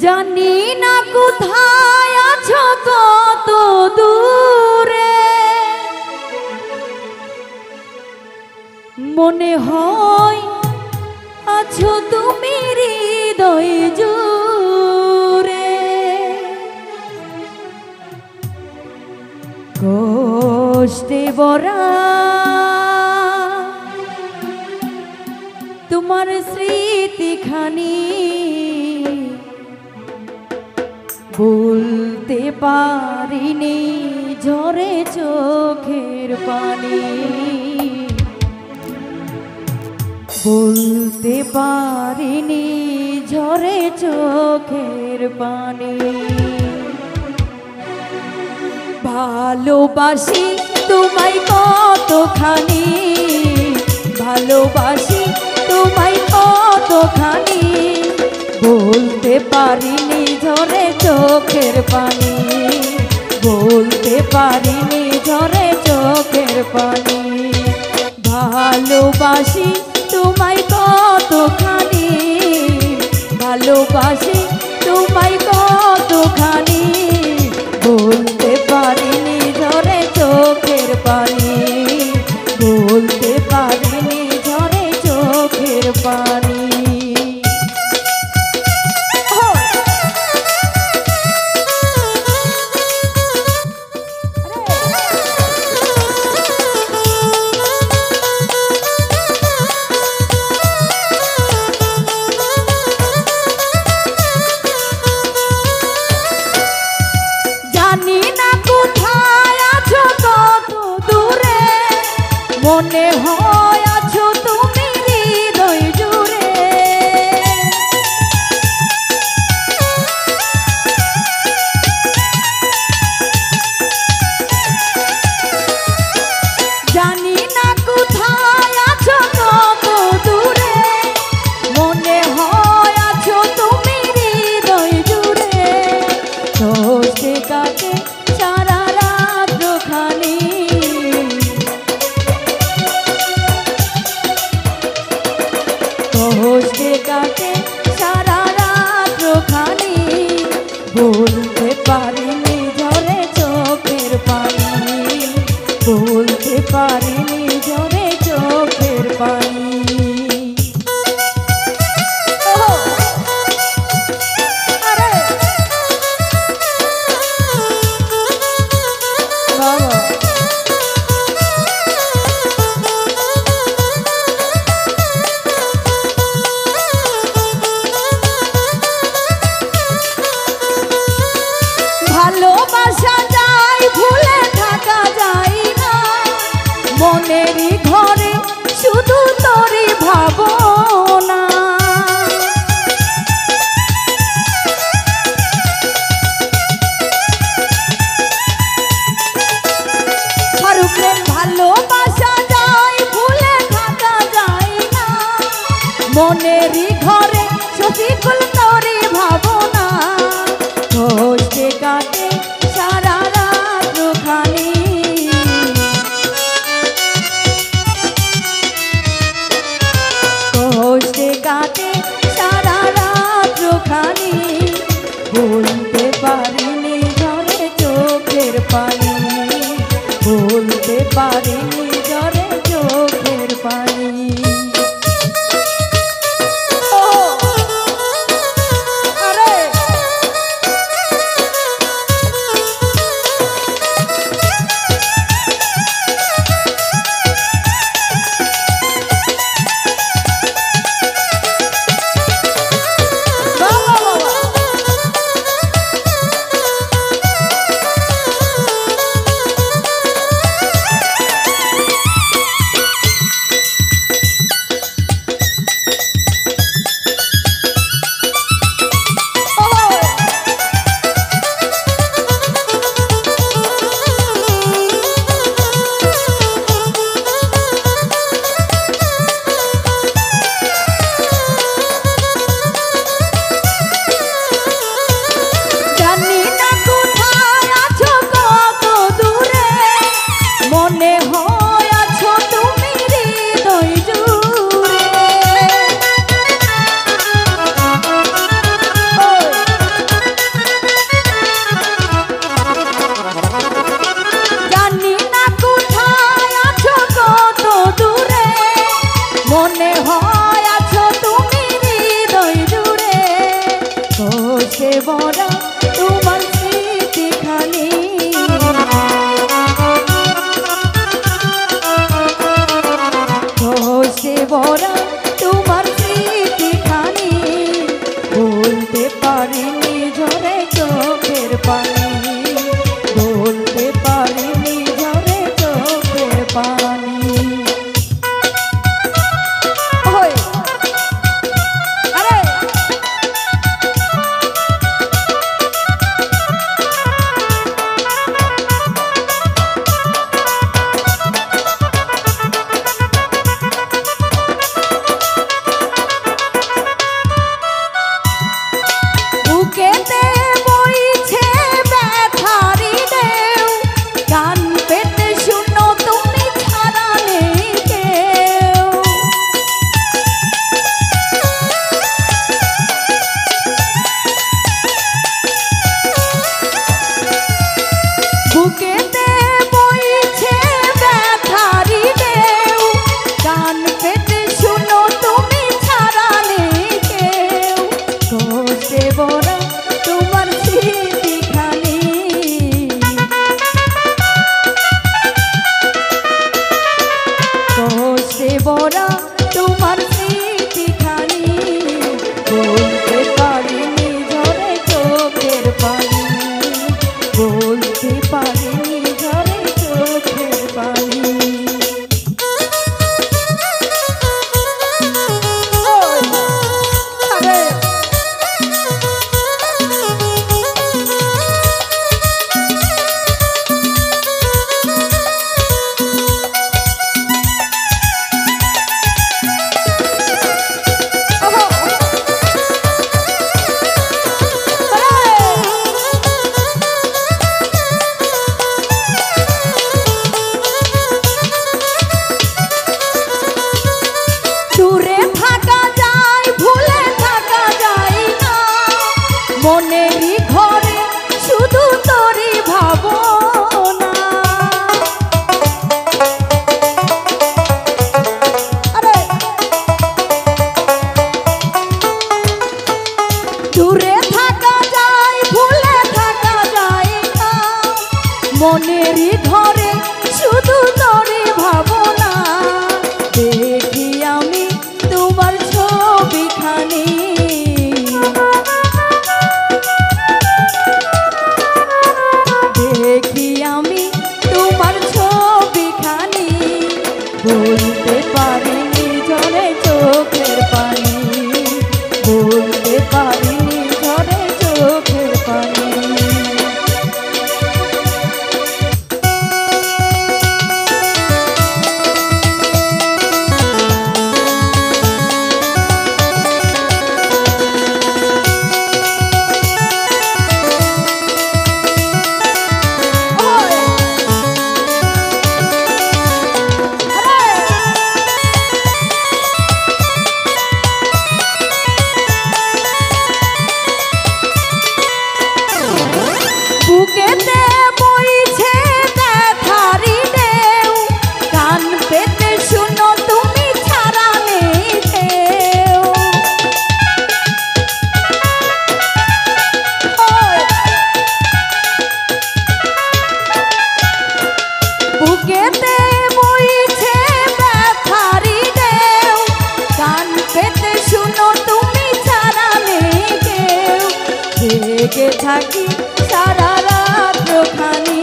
জানি না কোথায় আছো কত দূরে, মনে হয় আছো তুমি হৃদয় জুড়ে। কষ্টে ভরা তোমার স্মৃতিখানি বলতে পারিনি ঝরে চোখের পানি, বলতে পারিনি ঝরে চোখের পানি। ভালোবাসি তোমায় কতখানি, ভালোবাসি তোমায় কতখানি, বলতে পারিনি ঝরে চোখের পানি, বলতে পারিনি ঝরে চোখের পানি। ভালোবাসি তোমায় কতখানি, ভালোবাসি তোমায় কতখানি, বলতে পারিনি ঝরে চোখের পানি, বলতে পারিনি ঝরে চোখের পানি। মনে হয় আছো তুমি হৃদয় জুড়ে, জানি না কোথায় আছো কত দূরে, মনে হয় আছো তুমি হৃদয় জুড়ে। কষ্টে কাটে সারা রাত খানি, কষ্টে কাটে সারা রাত খানি, বলতে পারিনি ঝরে চোখের পানি, বলতে পারিনি ঝরে চোখের পানি। ভালোবাসা যায় ভুলে থাকা যায় না, মনেরই ঘরে শুধু তোরই ভাবনা। ভালোবাসা যায় ভুলে থাকা যায় না, মনেরই ঘরে সতীকুল তোরই ভাবনা। কষ্টে কাটে সারা রাত খানি, কষ্টে কাটে সারা রাত খানি, বলতে পারিনি ঝরে চোখের পানি, বলতে পারিনি ঝরে চোখের পানি। ভরা তোমার স্মৃতিখানি ঘষে ভরা তোমার স্মৃতিখানি বলতে পারিনি ঝরে চোখের পানি বলতে পারিনি ঝরে চোখের পানি মনেরই ঘরে শুধু তোরে ভাবনা দেখি আমি তোমার ছবিখানি দেখি আমি তোমার ছবিখানি বলতে পারিনি ঝরে চোখের পানি বলতে পারিনি ঝরে চোখের পানি বুকেতে বইছে ব্যথারি ঢেউ কান পেতে শুনো তুমি ছাড়া নেই কেউ বুকেতে বইছে ব্যথারি ঢেউ কান পেতে শুনো তুমি ছাড়া নেই কেউ জেগে থাকি সারা রাত খানি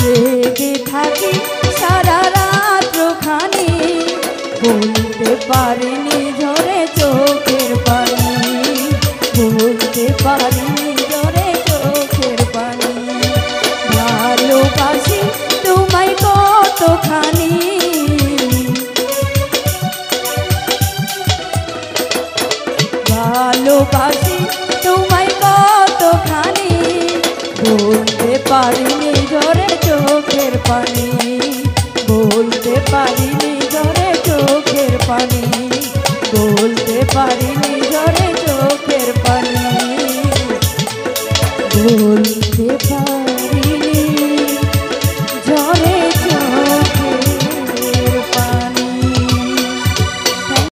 জেগে থাকি সারা রাত খানি বলতে পারিনি ঝরে চোখের পানি বলতে পারিনি ঝরে চোখের পানি ভালোবাসি তোমায় কতখানি ভালোবাসি তোমায় কতখানি বলতে পারিনি ঝরে চোখের পানি বলতে পারিনি ঝরে চোখের পানি বলতে পারিনি ঝরে চোখের পানি বলতে পারি